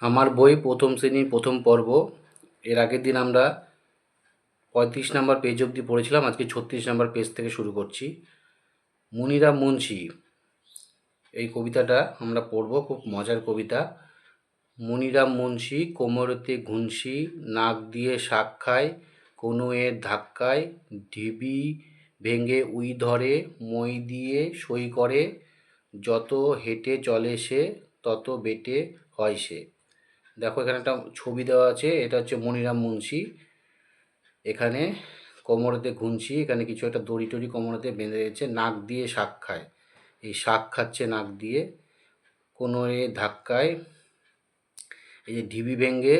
আমার বই প্রথম শ্রেণীর প্রথম পর্ব। এর আগের দিন আমরা 35 নম্বর পেজ অবধি পড়েছিলাম, আজকে 36 নম্বর পেজ থেকে শুরু করছি। মুনিরাম মুন্সি, এই কবিতাটা আমরা পড়ব, খুব মজার কবিতা। মুনিরাম মুন্সি কোমরেতে ঘুনসি, নাক দিয়ে শাক খায়, কোনো এর ধাক্কায় ঢিবি ভেঙে উই ধরে, মই দিয়ে সই করে, যত হেঁটে চলে সে তত বেটে হয় সে। দেখো এখানে একটা ছবি দেওয়া আছে, এটা হচ্ছে মনিরাম মুন্সি। এখানে কোমরেতে ঘুনছি, এখানে কিছু একটা দড়ি টড়ি কোমরেতে বেঁধে গেছে, নাক দিয়ে শাক খায়, এই শাক খাচ্ছে নাক দিয়ে, কোনো এ ধাক্কায় এই যে ঢিবি ভেঙে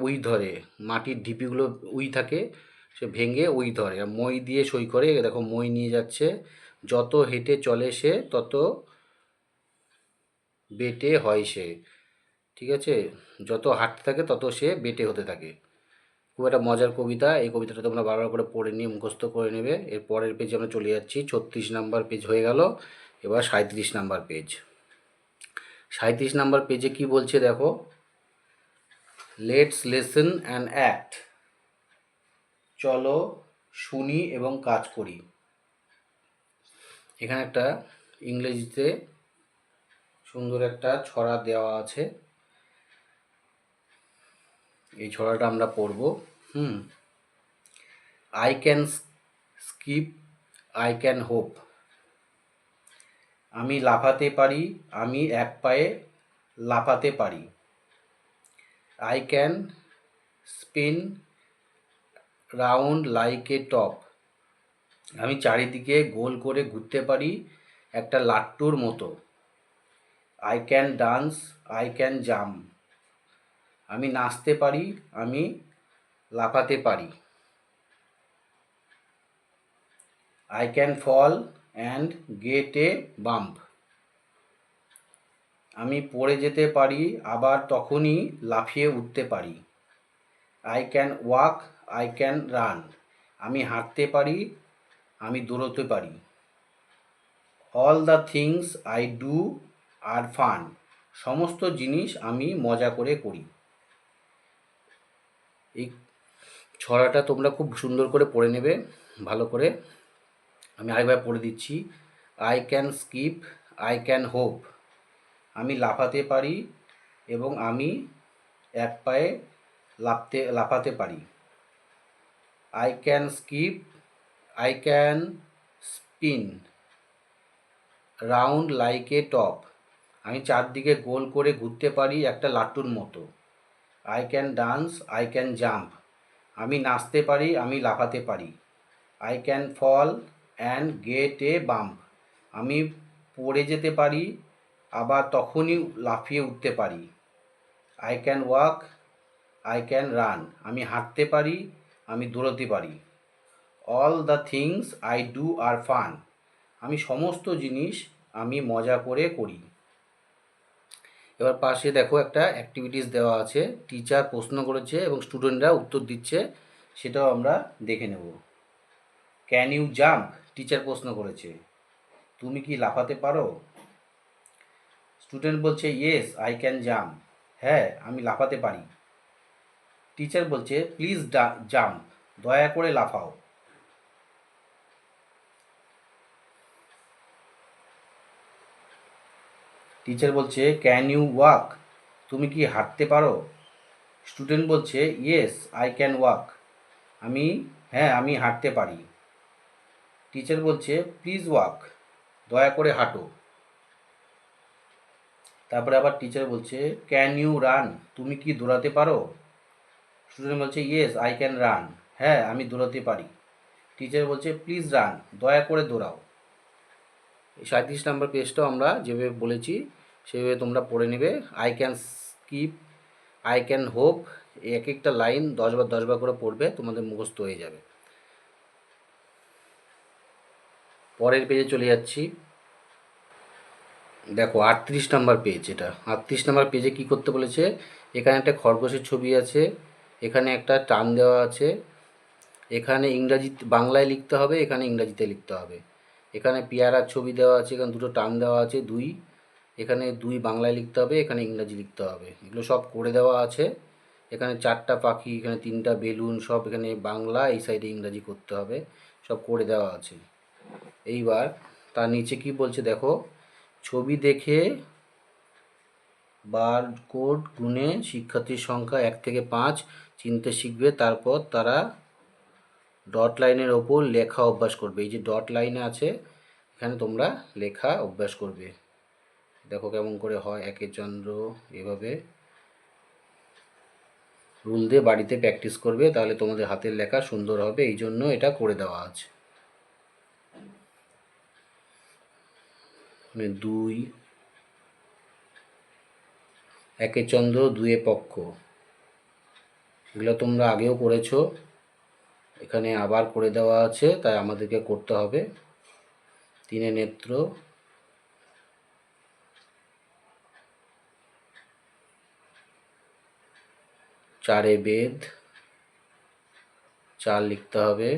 উই ধরে, মাটির ঢিপিগুলো উই থাকে, সে ভেঙে উই ধরে, আর মই দিয়ে সই করে, দেখো মই নিয়ে যাচ্ছে, যত হেঁটে চলে সে তত বেটে হয় সে। ঠিক আছে, যত হাঁটতে থাকে তত সে বেটে হতে থাকে। খুব একটা মজার কবিতা, এই কবিতাটা তোমরা বারবার করে পড়ে নিয়ে মুখস্থ করে নেবে। এর পরের পেজে আমরা চলে যাচ্ছি, 36 নাম্বার পেজ হয়ে গেল, এবার 37 নাম্বার পেজ। 37 নাম্বার পেজে কি বলছে দেখো, লেটস লিসেন অ্যান্ড অ্যাক্ট, চলো শুনি এবং কাজ করি। এখানে একটা ইংরেজিতে সুন্দর একটা ছড়া দেওয়া আছে, এই ছড়াটা আমরা পড়ব। I can skip, I can hop, আমি লাফাতে পারি, আমি এক পায়ে লাফাতে পারি। I can spin round like a top, আমি চারিদিকে গোল করে ঘুরতে পারি একটা লাট্টুর মতো। I can dance, I can jump, আমি নাচতে পারি, আমি লাফাতে পারি। I can fall and get a bump, আমি পড়ে যেতে পারি আবার তখনই লাফিয়ে উঠতে পারি। I can walk, I can run, আমি হাঁটতে পারি, আমি দৌড়তে পারি। All the things I do are fun, সমস্ত জিনিস আমি মজা করে করি। এই ছড়াটা তোমরা খুব সুন্দর করে পড়ে নেবে ভালো করে। আমি আরেকবার পড়ে দিচ্ছি। I can skip, I can hop, আমি লাফাতে পারি এবং আমি এক পায়ে লাফাতে পারি। I can skip, I can spin round like a top, আমি চারদিকে গোল করে ঘুরতে পারি একটা লাট্টুর মতো। I can dance, I can jump, আমি নাচতে পারি, আমি লাফাতে পারি। I can fall and get a bump, আমি পড়ে যেতে পারি আবার তখনই লাফিয়ে উঠতে পারি। I can walk, I can run, আমি হাঁটতে পারি, আমি দৌড়তে পারি। All the things I do are fun, আমি সমস্ত জিনিস আমি মজা করে করি। এবার পাশে দেখো একটা অ্যাক্টিভিটিস দেওয়া আছে, টিচার প্রশ্ন করেছে এবং স্টুডেন্টরা উত্তর দিচ্ছে, সেটাও আমরা দেখে নেব। ক্যান ইউ জাম্প, টিচার প্রশ্ন করেছে, তুমি কি লাফাতে পারো? স্টুডেন্ট বলছে ইয়েস আই ক্যান জাম্প, হ্যাঁ আমি লাফাতে পারি। টিচার বলছে প্লিজ জাম্প, দয়া করে লাফাও। টিচার বলছে ক্যান ইউ ওয়াক, তুমি কি হাঁটতে পারো? স্টুডেন্ট বলছে ইয়েস আই ক্যান ওয়াক, হ্যাঁ আমি হাঁটতে পারি। টিচার বলছে প্লিজ ওয়াক, দয়া করে হাঁটো। তারপরে আবার টিচার বলছে ক্যান ইউ রান, তুমি কি দৌড়াতে পারো? স্টুডেন্ট বলছে ইয়েস আই ক্যান রান, হ্যাঁ আমি দৌড়াতে পারি। টিচার বলছে প্লিজ রান, দয়া করে দৌড়াও। এই 37 নম্বর পেজটাও আমরা যেভাবে বলেছি সেভাবে তোমরা পড়ে নেবে। I can skip, I can hope, এক একটা লাইন 10 বার 10 বার করে পড়বে, তোমাদের মুখস্থ হয়ে যাবে। পরের পেজে চলে যাচ্ছি, দেখো 38 নম্বর পেজ। এটা 38 নম্বর পেজে কি করতে বলেছে, এখানে একটা খরগোশের ছবি আছে, এখানে একটা টান দেওয়া আছে, এখানে বাংলায় লিখতে হবে, এখানে ইংরাজিতে লিখতে হবে। এখানে পেয়ারার ছবি দেওয়া আছে, এখানে দুটো টান দেওয়া আছে 2, এখানে 2 বাংলায় লিখতে হবে, এখানে ইংরাজি লিখতে হবে। এগুলো সব করে দেওয়া আছে। এখানে 4টা পাখি, এখানে 3টা বেলুন, সব এখানে বাংলা, এই সাইডে ইংরাজি করতে হবে, সব করে দেওয়া আছে। এইবার তার নিচে কি বলছে দেখো, ছবি দেখে বারকোড গুণে শিক্ষার্থীর সংখ্যা 1 থেকে 5 চিনতে শিখবে। তারপর তারা ডট লাইনের ওপর লেখা অভ্যাস করবে। এই যে ডট লাইনে আছে, এখানে তোমরা লেখা অভ্যাস করবে। দেখো কেমন করে হয়, একের চন্দ্র, এভাবে রুল দিয়ে বাড়িতে প্র্যাকটিস করবে, তাহলে তোমাদের হাতের লেখা সুন্দর হবে। এই জন্য এটা করে দেওয়া আছে। 2 একের চন্দ্র, 2 পক্ষ, এগুলো তোমরা আগেও করেছো, এখানে আবার করে দেওয়া আছে, তাই আমাদেরকে করতে হবে। 3 নেত্র, 4 বেদ, 4 লিখতে হবে,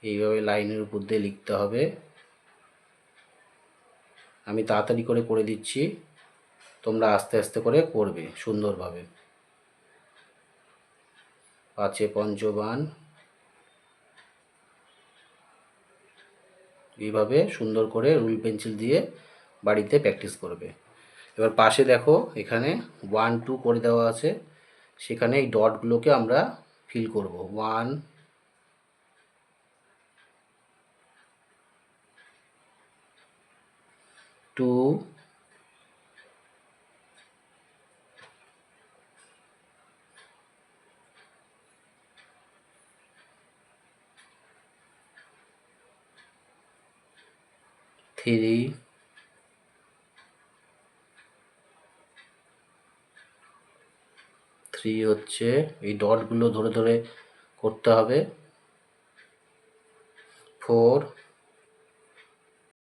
এইভাবে লাইনের উপর দিয়ে লিখতে হবে। আমি তাড়াতাড়ি করে করে দিচ্ছি, তোমরা আস্তে আস্তে করে করবে সুন্দরভাবে। 5 পঞ্চবান, এইভাবে সুন্দর করে রুল পেন্সিল দিয়ে বাড়িতে প্র্যাকটিস করবে। এবার পাশে দেখো, এখানে 1 2 করে দেওয়া আছে, সেখানে এই ডটগুলোকে আমরা ফিল করব। 1 2 3 3 হচ্ছে, এই ডটগুলো ধরে ধরে করতে হবে। 4